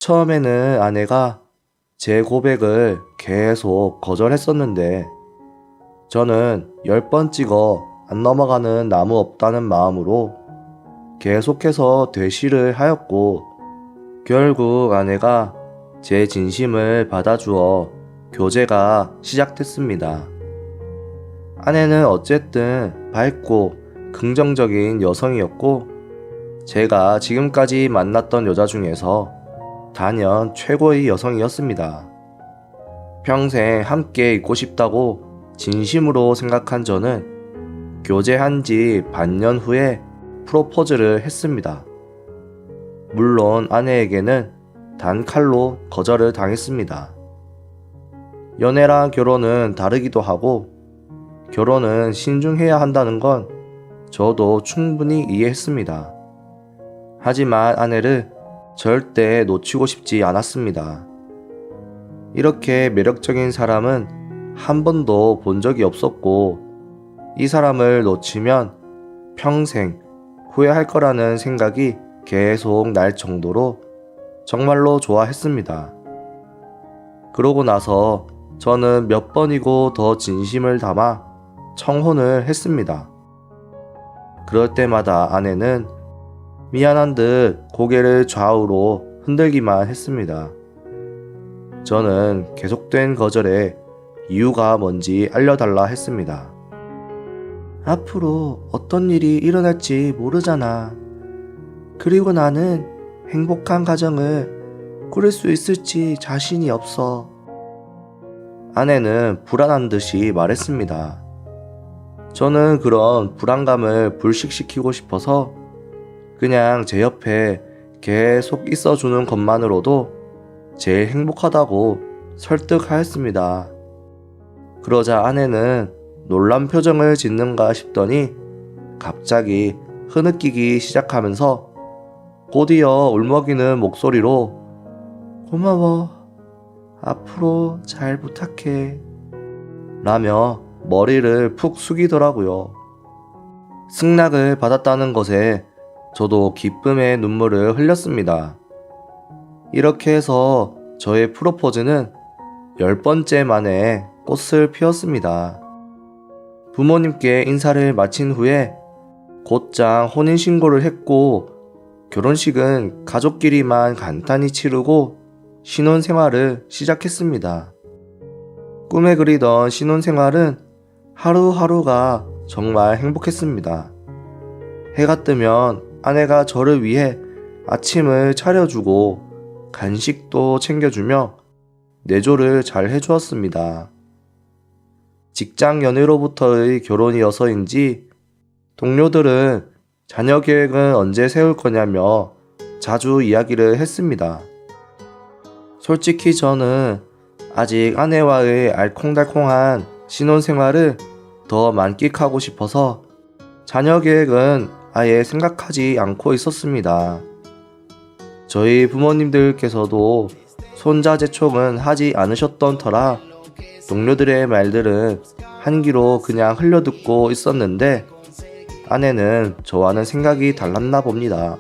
처음에는 아내가 제 고백을 계속 거절했었는데 저는 10번 찍어 안 넘어가는 나무 없다는 마음으로 계속해서 대시를 하였고 결국 아내가 제 진심을 받아주어 교제가 시작됐습니다. 아내는 어쨌든 밝고 긍정적인 여성이었고 제가 지금까지 만났던 여자 중에서 단연 최고의 여성이었습니다. 평생 함께 있고 싶다고 진심으로 생각한 저는 교제한 지 반년 후에 프로포즈를 했습니다. 물론 아내에게는 단칼로 거절을 당했습니다. 연애랑 결혼은 다르기도 하고 결혼은 신중해야 한다는 건 저도 충분히 이해했습니다. 하지만 아내를 절대 놓치고 싶지 않았습니다. 이렇게 매력적인 사람은 한 번도 본 적이 없었고 이 사람을 놓치면 평생 후회할 거라는 생각이 계속 날 정도로 정말로 좋아했습니다. 그러고 나서 저는 몇 번이고 더 진심을 담아 청혼을 했습니다. 그럴 때마다 아내는 미안한 듯 고개를 좌우로 흔들기만 했습니다. 저는 계속된 거절에 이유가 뭔지 알려달라 했습니다. 앞으로 어떤 일이 일어날지 모르잖아. 그리고 나는 행복한 가정을 꾸릴 수 있을지 자신이 없어. 아내는 불안한 듯이 말했습니다. 저는 그런 불안감을 불식시키고 싶어서 그냥 제 옆에 계속 있어주는 것만으로도 제일 행복하다고 설득하였습니다. 그러자 아내는 놀란 표정을 짓는가 싶더니 갑자기 흐느끼기 시작하면서 곧이어 울먹이는 목소리로 고마워. 앞으로 잘 부탁해. 라며 머리를 푹 숙이더라고요. 승낙을 받았다는 것에 저도 기쁨의 눈물을 흘렸습니다. 이렇게 해서 저의 프로포즈는 10번째 만에 꽃을 피웠습니다. 부모님께 인사를 마친 후에 곧장 혼인신고를 했고 결혼식은 가족끼리만 간단히 치르고 신혼생활을 시작했습니다. 꿈에 그리던 신혼생활은 하루하루가 정말 행복했습니다. 해가 뜨면 아내가 저를 위해 아침을 차려주고 간식도 챙겨주며 내조를 잘 해주었습니다. 직장 연애로부터의 결혼이어서인지 동료들은 자녀 계획은 언제 세울 거냐며 자주 이야기를 했습니다. 솔직히 저는 아직 아내와의 알콩달콩한 신혼생활을 더 만끽하고 싶어서 자녀 계획은 아예 생각하지 않고 있었습니다. 저희 부모님들께서도 손자 제촉은 하지 않으셨던 터라 동료들의 말들은 한 귀로 그냥 흘려듣고 있었는데 아내는 저와는 생각이 달랐나 봅니다.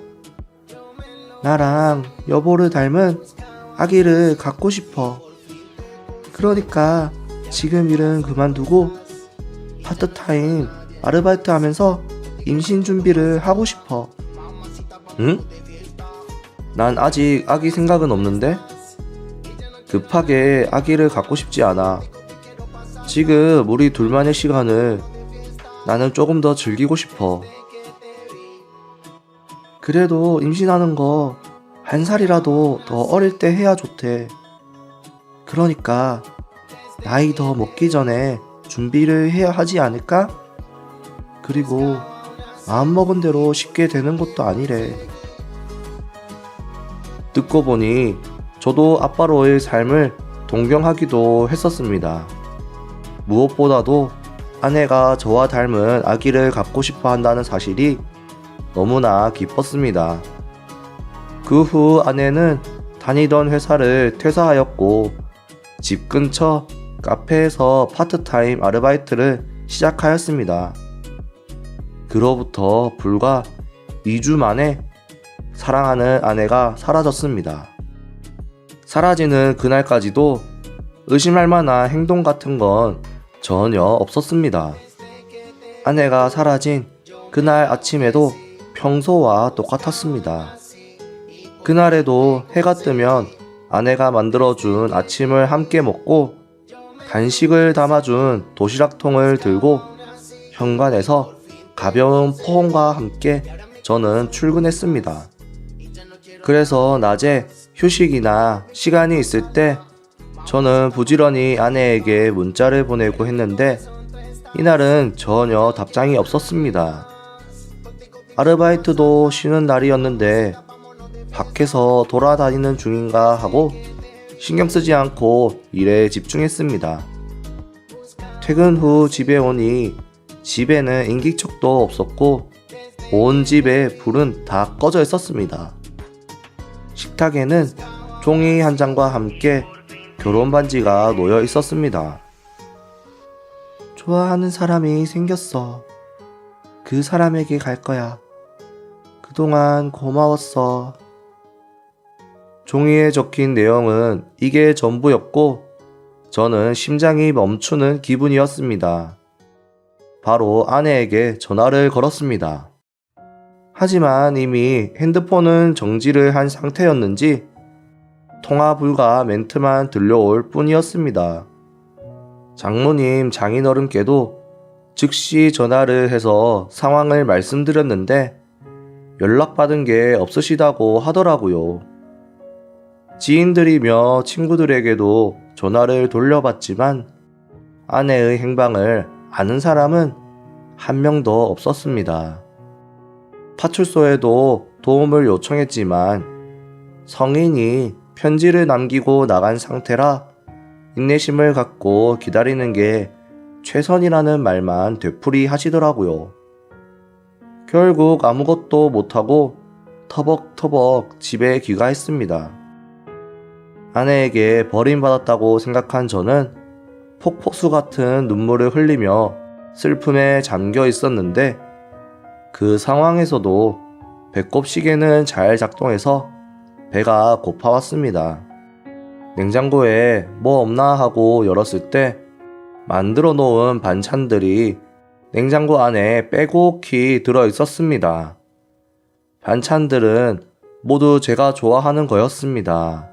나랑 여보를 닮은 아기를 갖고 싶어. 그러니까 지금 일은 그만두고 파트타임 아르바이트 하면서 임신 준비를 하고 싶어. 응? 난 아직 아기 생각은 없는데? 급하게 아기를 갖고 싶지 않아. 지금 우리 둘만의 시간을 나는 조금 더 즐기고 싶어. 그래도 임신하는 거 1살이라도 더 어릴 때 해야 좋대. 그러니까 나이 더 먹기 전에 준비를 해야 하지 않을까? 그리고 마음먹은 대로 쉽게 되는 것도 아니래. 듣고 보니 저도 아빠로의 삶을 동경하기도 했었습니다. 무엇보다도 아내가 저와 닮은 아기를 갖고 싶어 한다는 사실이 너무나 기뻤습니다. 그 후 아내는 다니던 회사를 퇴사하였고 집 근처 카페에서 파트타임 아르바이트를 시작하였습니다. 그로부터 불과 2주 만에 사랑하는 아내가 사라졌습니다. 사라지는 그날까지도 의심할 만한 행동 같은 건 전혀 없었습니다. 아내가 사라진 그날 아침에도 평소와 똑같았습니다. 그날에도 해가 뜨면 아내가 만들어준 아침을 함께 먹고 간식을 담아준 도시락통을 들고 현관에서 가벼운 포옹과 함께 저는 출근했습니다. 그래서 낮에 휴식이나 시간이 있을 때 저는 부지런히 아내에게 문자를 보내고 했는데 이날은 전혀 답장이 없었습니다. 아르바이트도 쉬는 날이었는데 밖에서 돌아다니는 중인가 하고 신경 쓰지 않고 일에 집중했습니다. 퇴근 후 집에 오니 집에는 인기척도 없었고 온 집에 불은 다 꺼져 있었습니다. 식탁에는 종이 한 장과 함께 결혼 반지가 놓여 있었습니다. 좋아하는 사람이 생겼어. 그 사람에게 갈 거야. 그동안 고마웠어. 종이에 적힌 내용은 이게 전부였고 저는 심장이 멈추는 기분이었습니다. 바로 아내에게 전화를 걸었습니다. 하지만 이미 핸드폰은 정지를 한 상태였는지 통화 불가 멘트만 들려올 뿐이었습니다. 장모님, 장인어른께도 즉시 전화를 해서 상황을 말씀드렸는데 연락받은 게 없으시다고 하더라고요. 지인들이며 친구들에게도 전화를 돌려봤지만 아내의 행방을 아는 사람은 한 명도 없었습니다. 파출소에도 도움을 요청했지만 성인이 편지를 남기고 나간 상태라 인내심을 갖고 기다리는 게 최선이라는 말만 되풀이 하시더라고요. 결국 아무것도 못하고 터벅터벅 집에 귀가했습니다. 아내에게 버림받았다고 생각한 저는 폭포수 같은 눈물을 흘리며 슬픔에 잠겨 있었는데 그 상황에서도 배꼽시계는 잘 작동해서 배가 고파왔습니다. 냉장고에 뭐 없나 하고 열었을 때 만들어 놓은 반찬들이 냉장고 안에 빼곡히 들어 있었습니다. 반찬들은 모두 제가 좋아하는 거였습니다.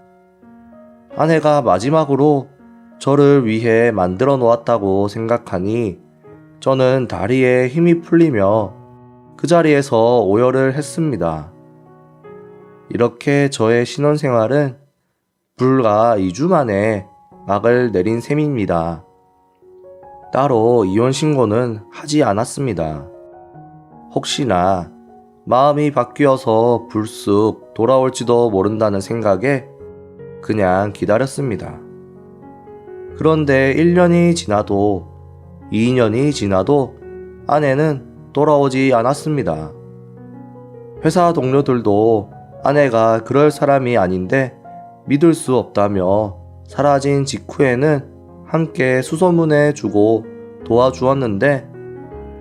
아내가 마지막으로 저를 위해 만들어 놓았다고 생각하니 저는 다리에 힘이 풀리며 그 자리에서 오열을 했습니다. 이렇게 저의 신혼생활은 불과 2주 만에 막을 내린 셈입니다. 따로 이혼 신고는 하지 않았습니다. 혹시나 마음이 바뀌어서 불쑥 돌아올지도 모른다는 생각에 그냥 기다렸습니다. 그런데 1년이 지나도 2년이 지나도 아내는 돌아오지 않았습니다. 회사 동료들도 아내가 그럴 사람이 아닌데 믿을 수 없다며 사라진 직후에는 함께 수소문해 주고 도와주었는데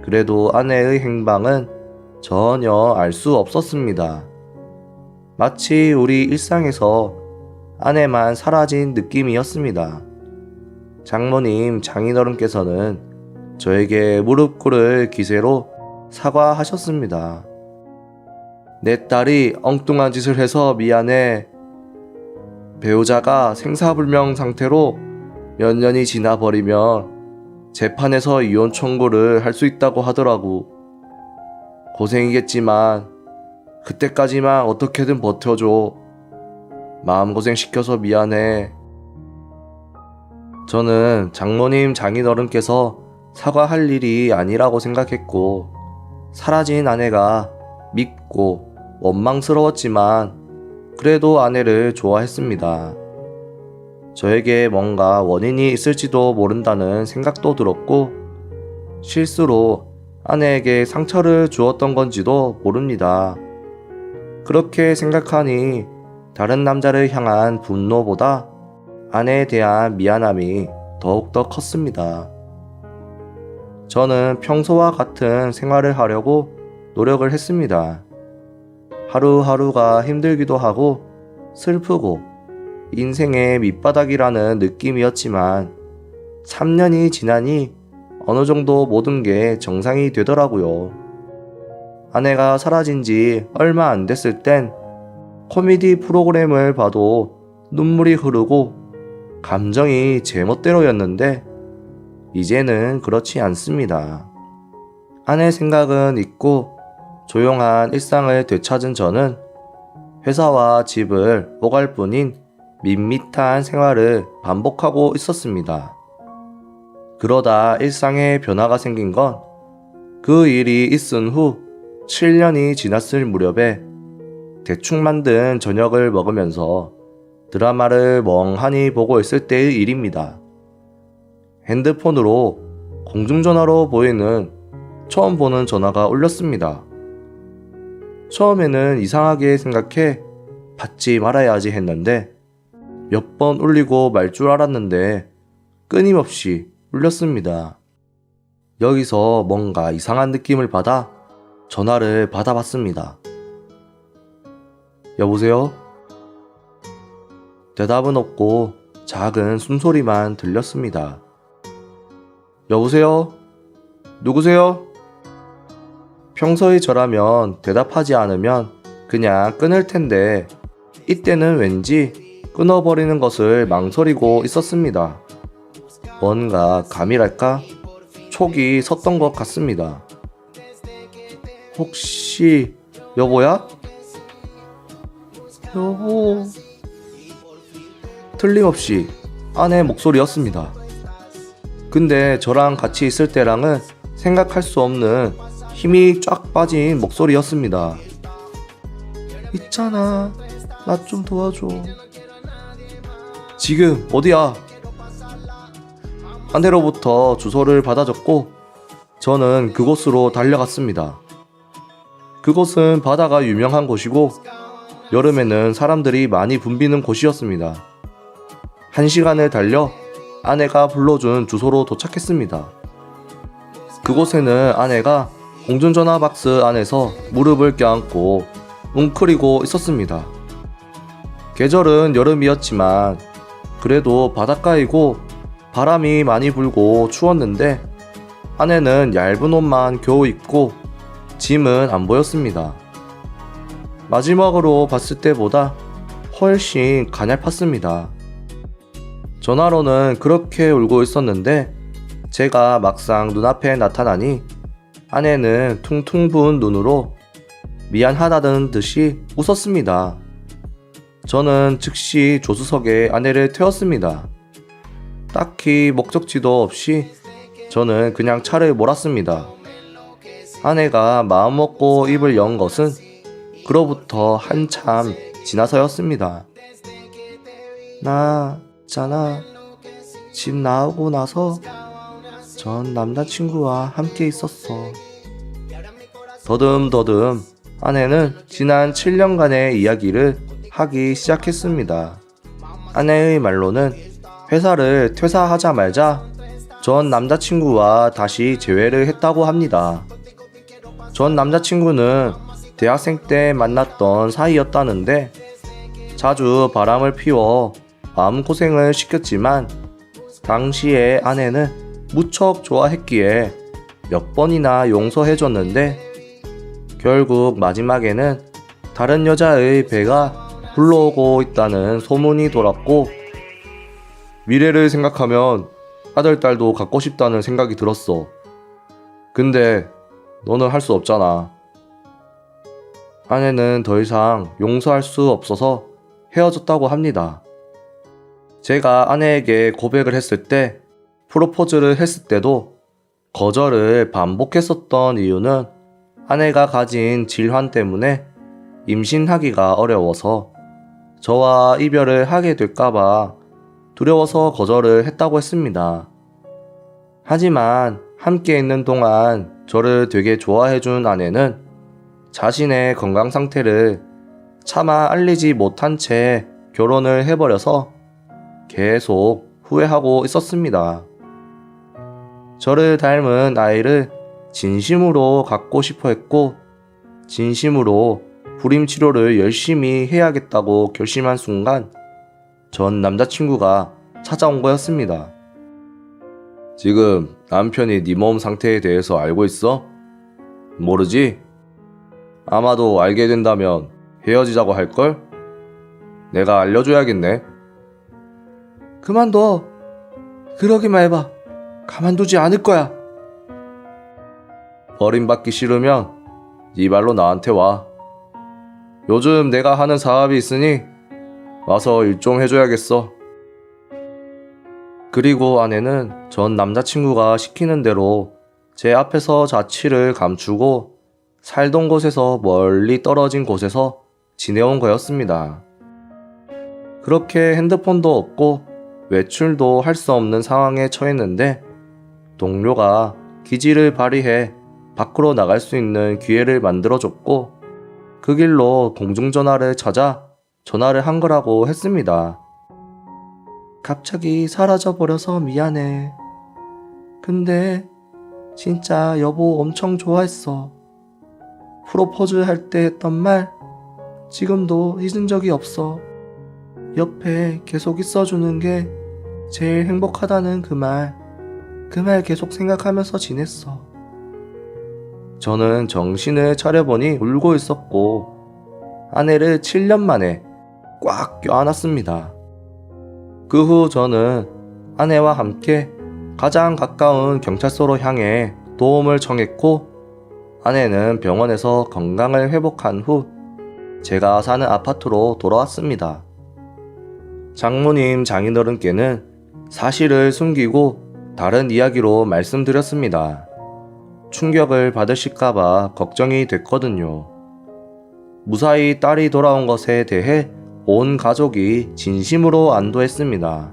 그래도 아내의 행방은 전혀 알 수 없었습니다. 마치 우리 일상에서 아내만 사라진 느낌이었습니다. 장모님, 장인어른께서는 저에게 무릎 꿇을 기세로 사과하셨습니다. 내 딸이 엉뚱한 짓을 해서 미안해. 배우자가 생사불명 상태로 몇 년이 지나버리면 재판에서 이혼 청구를 할 수 있다고 하더라고. 고생이겠지만 그때까지만 어떻게든 버텨줘. 마음고생 시켜서 미안해. 저는 장모님, 장인어른께서 사과할 일이 아니라고 생각했고 사라진 아내가 밉고 원망스러웠지만 그래도 아내를 좋아했습니다. 저에게 뭔가 원인이 있을지도 모른다는 생각도 들었고 실수로 아내에게 상처를 주었던 건지도 모릅니다. 그렇게 생각하니 다른 남자를 향한 분노보다 아내에 대한 미안함이 더욱더 컸습니다. 저는 평소와 같은 생활을 하려고 노력을 했습니다. 하루하루가 힘들기도 하고 슬프고 인생의 밑바닥이라는 느낌이었지만 3년이 지나니 어느 정도 모든 게 정상이 되더라고요. 아내가 사라진 지 얼마 안 됐을 땐 코미디 프로그램을 봐도 눈물이 흐르고 감정이 제멋대로였는데 이제는 그렇지 않습니다. 아내 생각은 잊고 조용한 일상을 되찾은 저는 회사와 집을 오갈 뿐인 밋밋한 생활을 반복하고 있었습니다. 그러다 일상에 변화가 생긴 건 그 일이 있은 후 7년이 지났을 무렵에 대충 만든 저녁을 먹으면서 드라마를 멍하니 보고 있을 때의 일입니다. 핸드폰으로 공중전화로 보이는 처음 보는 전화가 울렸습니다. 처음에는 이상하게 생각해 받지 말아야지 했는데 몇 번 울리고 말 줄 알았는데 끊임없이 울렸습니다. 여기서 뭔가 이상한 느낌을 받아 전화를 받아봤습니다. 여보세요? 대답은 없고 작은 숨소리만 들렸습니다. 여보세요? 누구세요? 평소의 저라면 대답하지 않으면 그냥 끊을 텐데 이때는 왠지 끊어버리는 것을 망설이고 있었습니다. 뭔가 감이랄까? 촉이 섰던 것 같습니다. 혹시 여보야? 여보... 틀림없이 아내 목소리였습니다. 근데 저랑 같이 있을 때랑은 생각할 수 없는 힘이 쫙 빠진 목소리였습니다. 있잖아, 나 좀 도와줘. 지금 어디야? 아내로부터 주소를 받아줬고 저는 그곳으로 달려갔습니다. 그곳은 바다가 유명한 곳이고 여름에는 사람들이 많이 붐비는 곳이었습니다. 1시간을 달려 아내가 불러준 주소로 도착했습니다. 그곳에는 아내가 공중전화 박스 안에서 무릎을 껴안고 웅크리고 있었습니다. 계절은 여름이었지만 그래도 바닷가이고 바람이 많이 불고 추웠는데 아내는 얇은 옷만 겨우 입고 짐은 안 보였습니다. 마지막으로 봤을 때보다 훨씬 가냘팠습니다. 전화로는 그렇게 울고 있었는데 제가 막상 눈앞에 나타나니 아내는 퉁퉁 부은 눈으로 미안하다는 듯이 웃었습니다. 저는 즉시 조수석에 아내를 태웠습니다. 딱히 목적지도 없이 저는 그냥 차를 몰았습니다. 아내가 마음먹고 입을 연 것은 그로부터 한참 지나서였습니다. 나 있잖아, 집 나오고 나서 전 남자친구와 함께 있었어. 더듬더듬 아내는 지난 7년간의 이야기를 하기 시작했습니다. 아내의 말로는 회사를 퇴사하자마자 전 남자친구와 다시 재회를 했다고 합니다. 전 남자친구는 대학생 때 만났던 사이였다는데 자주 바람을 피워 마음고생을 시켰지만 당시에 아내는 무척 좋아했기에 몇 번이나 용서해줬는데 결국 마지막에는 다른 여자의 배가 불러오고 있다는 소문이 돌았고 미래를 생각하면 아들, 딸도 갖고 싶다는 생각이 들었어. 근데 너는 할 수 없잖아. 아내는 더 이상 용서할 수 없어서 헤어졌다고 합니다. 제가 아내에게 고백을 했을 때, 프로포즈를 했을 때도 거절을 반복했었던 이유는 아내가 가진 질환 때문에 임신하기가 어려워서 저와 이별을 하게 될까봐 두려워서 거절을 했다고 했습니다. 하지만 함께 있는 동안 저를 되게 좋아해준 아내는 자신의 건강 상태를 차마 알리지 못한 채 결혼을 해버려서 계속 후회하고 있었습니다. 저를 닮은 아이를 진심으로 갖고 싶어 했고 진심으로 불임 치료를 열심히 해야겠다고 결심한 순간 전 남자친구가 찾아온 거였습니다. 지금 남편이 네 몸 상태에 대해서 알고 있어? 모르지? 아마도 알게 된다면 헤어지자고 할걸? 내가 알려줘야겠네. 그만둬. 그러기만 해봐. 가만두지 않을 거야. 버림받기 싫으면 네 발로 나한테 와. 요즘 내가 하는 사업이 있으니 와서 일 좀 해줘야겠어. 그리고 아내는 전 남자친구가 시키는 대로 제 앞에서 자취를 감추고 살던 곳에서 멀리 떨어진 곳에서 지내온 거였습니다. 그렇게 핸드폰도 없고 외출도 할 수 없는 상황에 처했는데 동료가 기지를 발휘해 밖으로 나갈 수 있는 기회를 만들어줬고 그 길로 공중전화를 찾아 전화를 한 거라고 했습니다. 갑자기 사라져버려서 미안해. 근데 진짜 여보 엄청 좋아했어. 프로포즈 할 때 했던 말 지금도 잊은 적이 없어. 옆에 계속 있어주는 게 제일 행복하다는 그 말 계속 생각하면서 지냈어. 저는 정신을 차려보니 울고 있었고 아내를 7년 만에 꽉 껴안았습니다. 그 후 저는 아내와 함께 가장 가까운 경찰서로 향해 도움을 청했고 아내는 병원에서 건강을 회복한 후 제가 사는 아파트로 돌아왔습니다. 장모님 장인어른께는 사실을 숨기고 다른 이야기로 말씀드렸습니다. 충격을 받으실까봐 걱정이 됐거든요. 무사히 딸이 돌아온 것에 대해 온 가족이 진심으로 안도했습니다.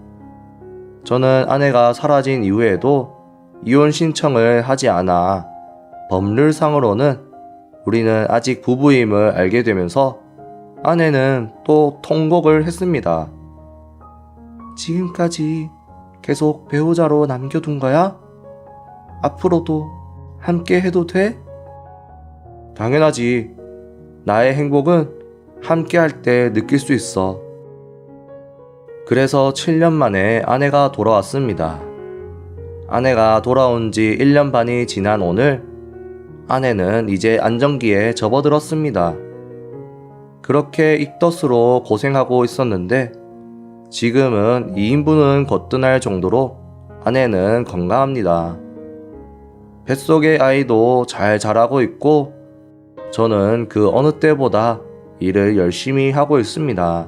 저는 아내가 사라진 이후에도 이혼 신청을 하지 않아 법률상으로는 우리는 아직 부부임을 알게 되면서 아내는 또 통곡을 했습니다. 지금까지 계속 배우자로 남겨둔 거야? 앞으로도 함께 해도 돼? 당연하지. 나의 행복은 함께 할 때 느낄 수 있어. 그래서 7년 만에 아내가 돌아왔습니다. 아내가 돌아온 지 1년 반이 지난 오늘 아내는 이제 안정기에 접어들었습니다. 그렇게 익덧으로 고생하고 있었는데 지금은 2인분은 거뜬할 정도로 아내는 건강합니다. 뱃속의 아이도 잘 자라고 있고 저는 그 어느 때보다 일을 열심히 하고 있습니다.